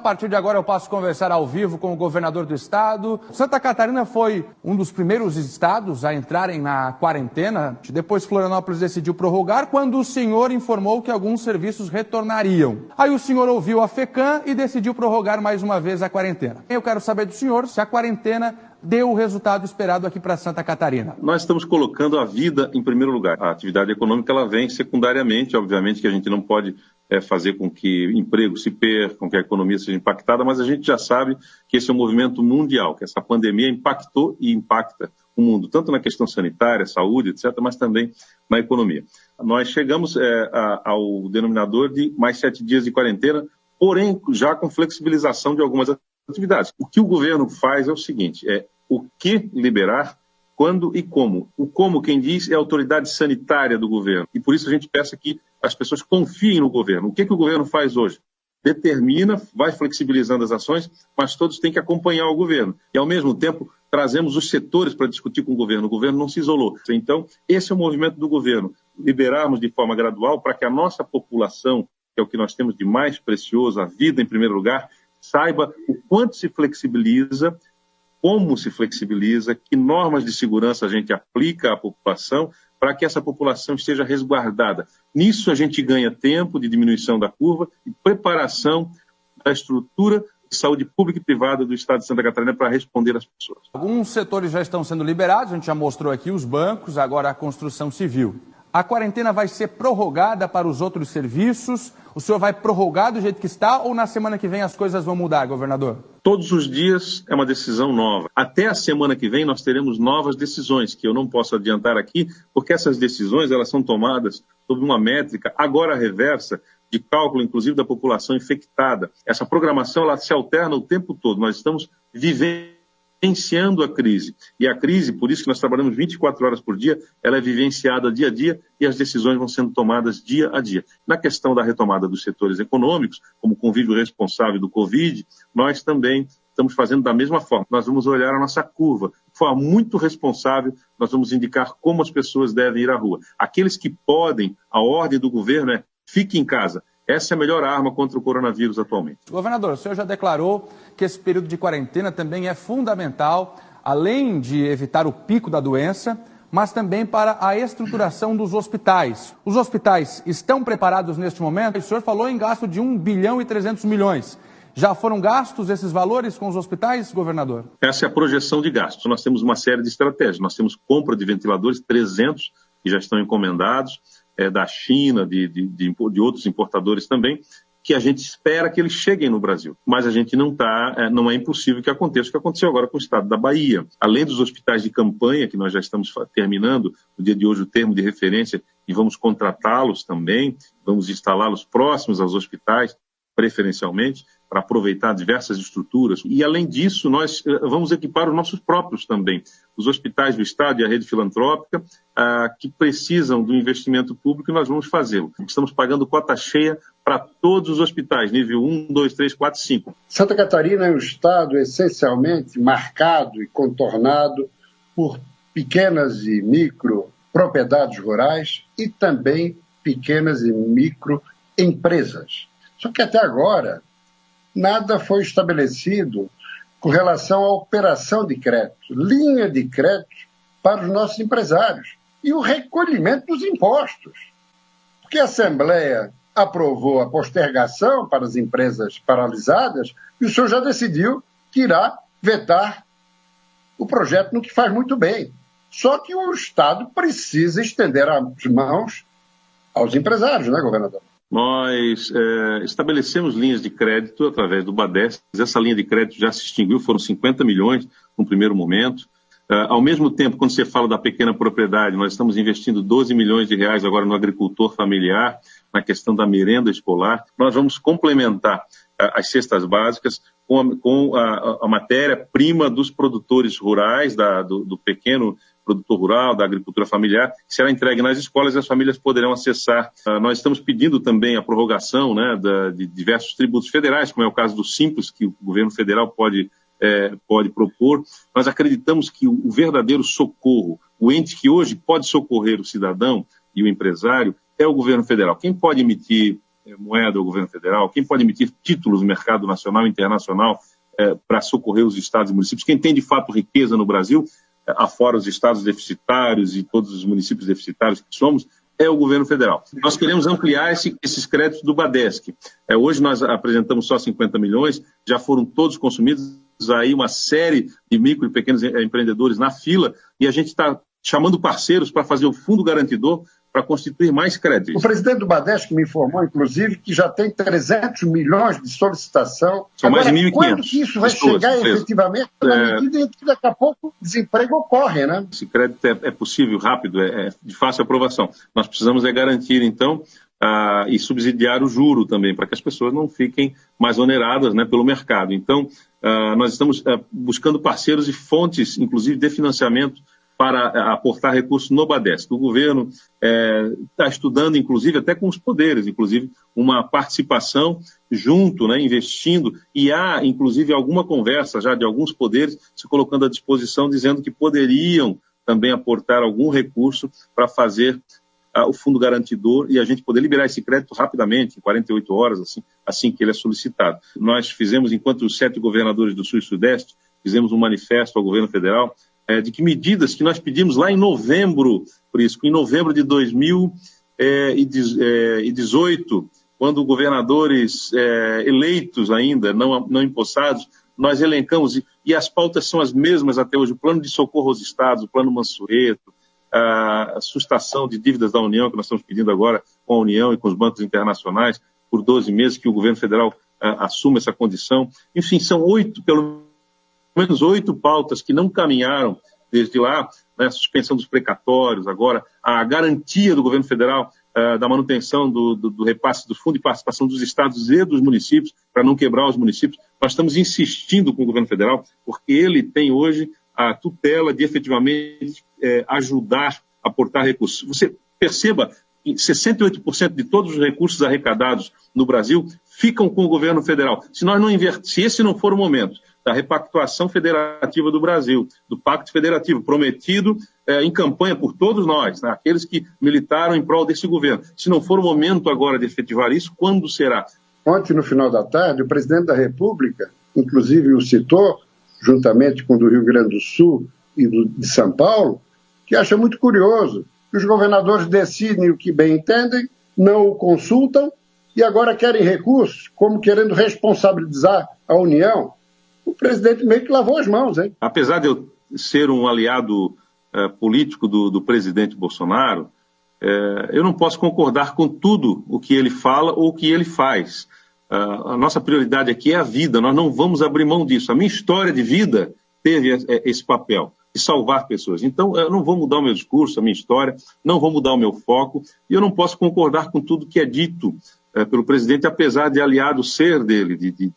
A partir de agora eu passo a conversar ao vivo com o governador do estado. Santa Catarina foi um dos primeiros estados a entrarem na quarentena. Depois Florianópolis decidiu prorrogar quando o senhor informou que alguns serviços retornariam. Aí o senhor ouviu a FECAM e decidiu prorrogar mais uma vez a quarentena. Eu quero saber do senhor se a quarentena deu o resultado esperado aqui para Santa Catarina. Nós estamos colocando a vida em primeiro lugar. A atividade econômica ela vem secundariamente, obviamente que a gente não pode fazer com que emprego se perca, com que a economia seja impactada, mas a gente já sabe que esse é um movimento mundial, que essa pandemia impactou e impacta o mundo, tanto na questão sanitária, saúde, etc., mas também na economia. Nós chegamos ao denominador de mais 7 dias de quarentena, porém já com flexibilização de algumas atividades. O que o governo faz é o seguinte, o que liberar, quando e como. O como, quem diz, é a autoridade sanitária do governo. E por isso a gente peça que as pessoas confiem no governo. O que o governo faz hoje? Determina, vai flexibilizando as ações, mas todos têm que acompanhar o governo. E, ao mesmo tempo, trazemos os setores para discutir com o governo. O governo não se isolou. Então, esse é o movimento do governo. Liberarmos de forma gradual para que a nossa população, que é o que nós temos de mais precioso, a vida em primeiro lugar, saiba o quanto se flexibiliza, como se flexibiliza, que normas de segurança a gente aplica à população para que essa população esteja resguardada. Nisso a gente ganha tempo de diminuição da curva e preparação da estrutura de saúde pública e privada do Estado de Santa Catarina para responder às pessoas. Alguns setores já estão sendo liberados, a gente já mostrou aqui os bancos, agora a construção civil. A quarentena vai ser prorrogada para os outros serviços? O senhor vai prorrogar do jeito que está ou na semana que vem as coisas vão mudar, governador? Todos os dias é uma decisão nova. Até a semana que vem nós teremos novas decisões, que eu não posso adiantar aqui, porque essas decisões elas são tomadas sob uma métrica, agora reversa, de cálculo, inclusive, da população infectada. Essa programação ela se alterna o tempo todo. Nós estamos vivenciando a crise. E a crise, por isso que nós trabalhamos 24 horas por dia, ela é vivenciada dia a dia e as decisões vão sendo tomadas dia a dia. Na questão da retomada dos setores econômicos, como o convívio responsável do Covid, nós também estamos fazendo da mesma forma. Nós vamos olhar a nossa curva de forma muito responsável, nós vamos indicar como as pessoas devem ir à rua. Aqueles que podem, a ordem do governo é fique em casa. Essa é a melhor arma contra o coronavírus atualmente. Governador, o senhor já declarou que esse período de quarentena também é fundamental, além de evitar o pico da doença, mas também para a estruturação dos hospitais. Os hospitais estão preparados neste momento? O senhor falou em gasto de 1 bilhão e 300 milhões. Já foram gastos esses valores com os hospitais, governador? Essa é a projeção de gastos. Nós temos uma série de estratégias. Nós temos compra de ventiladores, 300 que já estão encomendados, da China, de outros importadores também, que a gente espera que eles cheguem no Brasil. Mas a gente não é impossível que aconteça o que aconteceu agora com o estado da Bahia. Além dos hospitais de campanha, que nós já estamos terminando, no dia de hoje o termo de referência, e vamos contratá-los também, vamos instalá-los próximos aos hospitais, preferencialmente, para aproveitar diversas estruturas. E, além disso, nós vamos equipar os nossos próprios também. Os hospitais do Estado e a rede filantrópica, que precisam do investimento público, nós vamos fazê-lo. Estamos pagando cota cheia para todos os hospitais, nível 1, 2, 3, 4, 5. Santa Catarina é um estado essencialmente marcado e contornado por pequenas e micro propriedades rurais e também pequenas e micro empresas. Só que até agora nada foi estabelecido com relação à operação de crédito, linha de crédito para os nossos empresários e o recolhimento dos impostos. Porque a Assembleia aprovou a postergação para as empresas paralisadas e o senhor já decidiu que irá vetar o projeto, no que faz muito bem. Só que o Estado precisa estender as mãos aos empresários, né, governador? Nós estabelecemos linhas de crédito através do BADES. Essa linha de crédito já se extinguiu, foram 50 milhões no primeiro momento. Ao mesmo tempo, quando você fala da pequena propriedade, nós estamos investindo 12 milhões de reais agora no agricultor familiar, na questão da merenda escolar. Nós vamos complementar as cestas básicas com a matéria-prima dos produtores rurais, do pequeno produtor rural, da agricultura familiar, que será entregue nas escolas e as famílias poderão acessar. Nós estamos pedindo também a prorrogação, né, de diversos tributos federais, como é o caso do Simples, que o governo federal pode propor. Nós acreditamos que o verdadeiro socorro, o ente que hoje pode socorrer o cidadão e o empresário, é o governo federal. Quem pode emitir moeda é o governo federal. Quem pode emitir títulos no mercado nacional e internacional para socorrer os estados e municípios? Quem tem, de fato, riqueza no Brasil, afora os estados deficitários e todos os municípios deficitários que somos, é o governo federal. Nós queremos ampliar esses créditos do Badesc. Hoje nós apresentamos só 50 milhões, já foram todos consumidos, aí uma série de micro e pequenos empreendedores na fila, e a gente está chamando parceiros para fazer o fundo garantidor para constituir mais créditos. O presidente do Badesc me informou, inclusive, que já tem 300 milhões de solicitação. São mais de 1.500. Quando que isso vai chegar efetivamente? Na medida em que daqui a pouco o desemprego ocorre, né? Esse crédito é possível, rápido, é de fácil aprovação. Nós precisamos garantir, então, e subsidiar o juro também, para que as pessoas não fiquem mais oneradas, né, pelo mercado. Então, nós estamos buscando parceiros e fontes, inclusive, de financiamento para aportar recursos no Badesc. O governo está estudando, inclusive, até com os poderes, inclusive, uma participação junto, né, investindo, e há, inclusive, alguma conversa já de alguns poderes se colocando à disposição, dizendo que poderiam também aportar algum recurso para fazer o fundo garantidor e a gente poder liberar esse crédito rapidamente, em 48 horas, assim que ele é solicitado. Nós fizemos, enquanto os 7 governadores do Sul e Sudeste, fizemos um manifesto ao governo federal de que medidas que nós pedimos lá em novembro, por isso, em novembro de 2018, quando governadores eleitos ainda, não empossados, nós elencamos, e as pautas são as mesmas até hoje, o plano de socorro aos estados, o plano Mansueto, a sustação de dívidas da União, que nós estamos pedindo agora com a União e com os bancos internacionais, por 12 meses, que o governo federal assuma essa condição. Enfim, são pelo menos 8 pautas que não caminharam desde lá, né, a suspensão dos precatórios, agora a garantia do governo federal da manutenção do repasse do fundo de participação dos estados e dos municípios, para não quebrar os municípios. Nós estamos insistindo com o governo federal, porque ele tem hoje a tutela de efetivamente ajudar a aportar recursos. Você perceba que 68% de todos os recursos arrecadados no Brasil ficam com o governo federal. Se esse não for o momento da repactuação federativa do Brasil, do Pacto Federativo, prometido em campanha por todos nós, né, aqueles que militaram em prol desse governo. Se não for o momento agora de efetivar isso, quando será? Ontem, no final da tarde, o presidente da República, inclusive o citou, juntamente com o do Rio Grande do Sul e de São Paulo, que acha muito curioso que os governadores decidem o que bem entendem, não o consultam e agora querem recursos, como querendo responsabilizar a União. O presidente meio que lavou as mãos, hein? Apesar de eu ser um aliado político do presidente Bolsonaro, eu não posso concordar com tudo o que ele fala ou o que ele faz. A nossa prioridade aqui é a vida, nós não vamos abrir mão disso. A minha história de vida teve esse papel de salvar pessoas. Então, eu não vou mudar o meu discurso, a minha história, não vou mudar o meu foco, e eu não posso concordar com tudo que é dito pelo presidente, apesar de aliado ser dele, de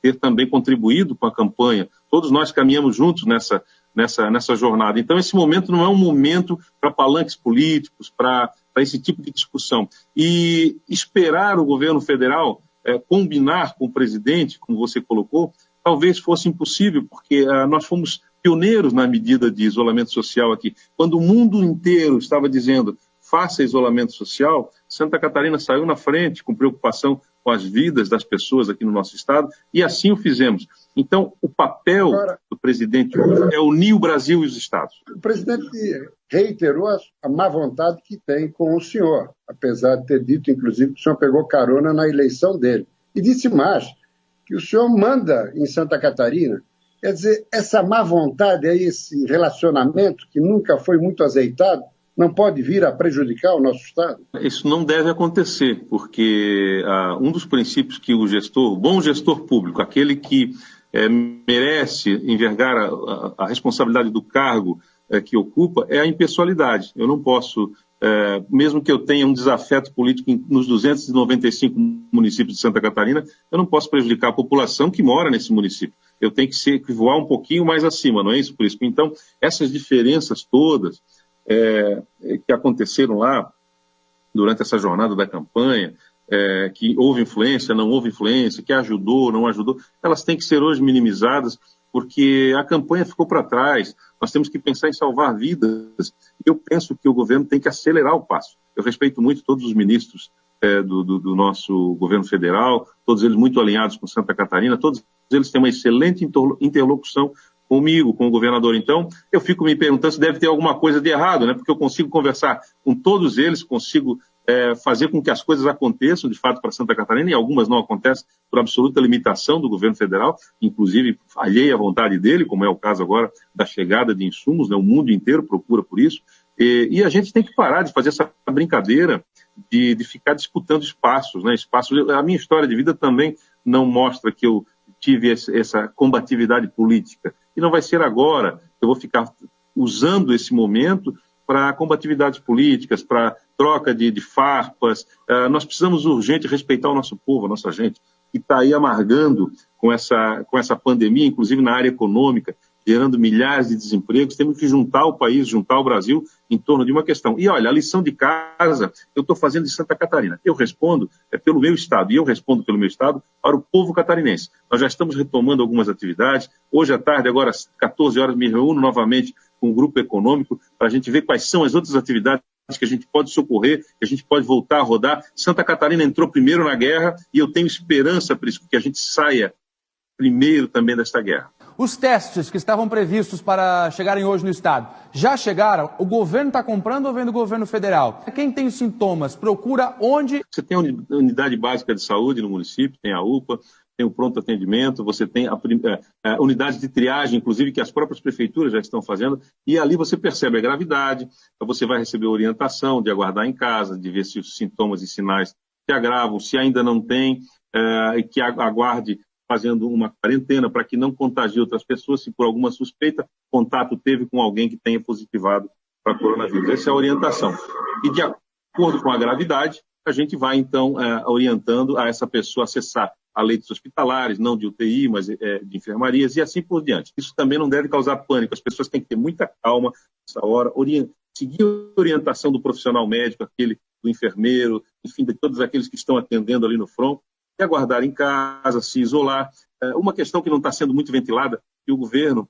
ter também contribuído com a campanha. Todos nós caminhamos juntos nessa jornada. Então, esse momento não é um momento para palanques políticos, para esse tipo de discussão. E esperar o governo federal combinar com o presidente, como você colocou, talvez fosse impossível, porque nós fomos pioneiros na medida de isolamento social aqui. Quando o mundo inteiro estava dizendo faça isolamento social, Santa Catarina saiu na frente com preocupação com as vidas das pessoas aqui no nosso estado, e assim o fizemos. Então, o papel do presidente hoje é unir o Brasil e os estados. O presidente reiterou a má vontade que tem com o senhor, apesar de ter dito, inclusive, que o senhor pegou carona na eleição dele. E disse mais, que o senhor manda em Santa Catarina. Quer dizer, essa má vontade, esse relacionamento que nunca foi muito azeitado, não pode vir a prejudicar o nosso Estado? Isso não deve acontecer, porque um dos princípios que o bom gestor público, aquele que merece envergar a responsabilidade do cargo que ocupa, é a impessoalidade. Eu não posso, mesmo que eu tenha um desafeto político nos 295 municípios de Santa Catarina, eu não posso prejudicar a população que mora nesse município. Eu tenho que voar um pouquinho mais acima, não é isso? Por isso, então, essas diferenças todas que aconteceram lá durante essa jornada da campanha, que houve influência, não houve influência, que ajudou, não ajudou, elas têm que ser hoje minimizadas, porque a campanha ficou para trás. Nós temos que pensar em salvar vidas. Eu penso que o governo tem que acelerar o passo. Eu respeito muito todos os ministros do nosso governo federal, todos eles muito alinhados com Santa Catarina, todos eles têm uma excelente interlocução comigo, com o governador. Então, eu fico me perguntando se deve ter alguma coisa de errado, né? Porque eu consigo conversar com todos eles, consigo fazer com que as coisas aconteçam, de fato, para Santa Catarina, e algumas não acontecem por absoluta limitação do governo federal, inclusive alheia à vontade dele, como é o caso agora da chegada de insumos, né? O mundo inteiro procura por isso, e a gente tem que parar de fazer essa brincadeira de ficar disputando espaços, né? A minha história de vida também não mostra que eu tive essa combatividade política, e não vai ser agora que eu vou ficar usando esse momento para combatividades políticas, para troca de farpas. Nós precisamos urgente respeitar o nosso povo, a nossa gente, que está aí amargando com essa pandemia, inclusive na área econômica, gerando milhares de desempregos. Temos que juntar o país, juntar o Brasil em torno de uma questão. E olha, a lição de casa eu estou fazendo em Santa Catarina. Eu respondo pelo meu estado, e eu respondo pelo meu estado para o povo catarinense. Nós já estamos retomando algumas atividades. Hoje à tarde, agora às 14 horas, me reúno novamente com um grupo econômico para a gente ver quais são as outras atividades que a gente pode socorrer, que a gente pode voltar a rodar. Santa Catarina entrou primeiro na guerra e eu tenho esperança, por isso, que a gente saia primeiro também desta guerra. Os testes que estavam previstos para chegarem hoje no estado, já chegaram? O governo está comprando ou vem do governo federal? Quem tem sintomas, procura onde? Você tem a unidade básica de saúde no município, tem a UPA, tem o pronto atendimento, você tem a unidade de triagem, inclusive, que as próprias prefeituras já estão fazendo, e ali você percebe a gravidade, você vai receber orientação de aguardar em casa, de ver se os sintomas e sinais se agravam, se ainda não tem, e que aguarde fazendo uma quarentena para que não contagie outras pessoas, se por alguma suspeita contato teve com alguém que tenha positivado para coronavírus. Essa é a orientação. E de acordo com a gravidade, a gente vai, então, orientando a essa pessoa acessar a leitos hospitalares, não de UTI, mas de enfermarias, e assim por diante. Isso também não deve causar pânico. As pessoas têm que ter muita calma nessa hora, seguir a orientação do profissional médico, aquele do enfermeiro, enfim, de todos aqueles que estão atendendo ali no front, e aguardar em casa, se isolar. Uma questão que não está sendo muito ventilada, que o governo,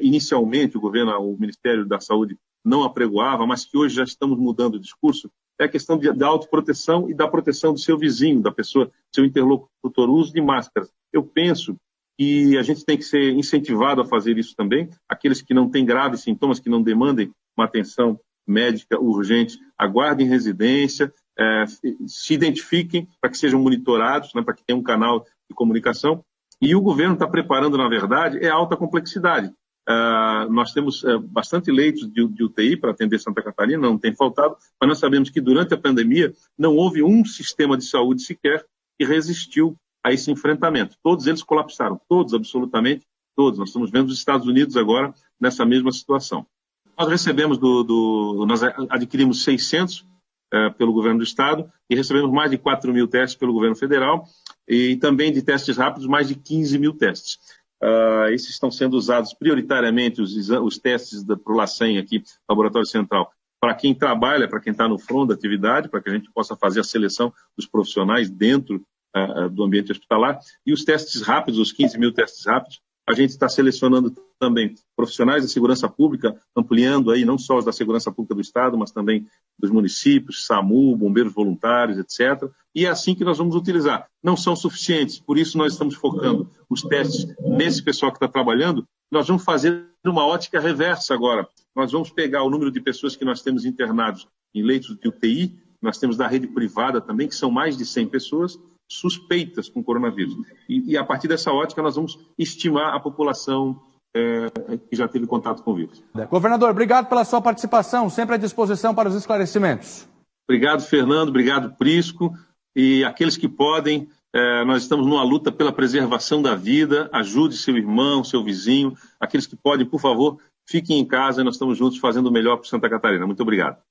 inicialmente, o Ministério da Saúde não apregoava, mas que hoje já estamos mudando o discurso, é a questão da autoproteção e da proteção do seu vizinho, da pessoa, seu interlocutor, o uso de máscaras. Eu penso que a gente tem que ser incentivado a fazer isso também. Aqueles que não têm graves sintomas, que não demandem uma atenção médica urgente, aguardem residência, se identifiquem para que sejam monitorados, né, para que tenham um canal de comunicação. E o governo está preparando, na verdade, alta complexidade. Nós temos bastante leitos de UTI para atender Santa Catarina, não tem faltado, mas nós sabemos que durante a pandemia não houve um sistema de saúde sequer que resistiu a esse enfrentamento. Todos eles colapsaram, todos, absolutamente todos. Nós estamos vendo os Estados Unidos agora nessa mesma situação. Nós recebemos nós adquirimos 600 pelo governo do estado e recebemos mais de 4 mil testes pelo governo federal e também de testes rápidos mais de 15 mil testes. Esses estão sendo usados prioritariamente, os testes para o LACEN aqui, Laboratório Central, para quem trabalha, para quem está no front da atividade, para que a gente possa fazer a seleção dos profissionais dentro do ambiente hospitalar. E os testes rápidos, os 15 mil testes rápidos, a gente está selecionando também profissionais da segurança pública, ampliando aí não só os da segurança pública do Estado, mas também dos municípios, SAMU, bombeiros voluntários, etc. E é assim que nós vamos utilizar. Não são suficientes, por isso nós estamos focando os testes nesse pessoal que está trabalhando. Nós vamos fazer uma ótica reversa agora. Nós vamos pegar o número de pessoas que nós temos internados em leitos de UTI, nós temos da rede privada também, que são mais de 100 pessoas, suspeitas com coronavírus. E a partir dessa ótica nós vamos estimar a população que já teve contato com o vírus. Governador, obrigado pela sua participação, sempre à disposição para os esclarecimentos. Obrigado, Fernando, obrigado, Prisco, e aqueles que podem, nós estamos numa luta pela preservação da vida, ajude seu irmão, seu vizinho, aqueles que podem, por favor, fiquem em casa, nós estamos juntos fazendo o melhor para Santa Catarina. Muito obrigado.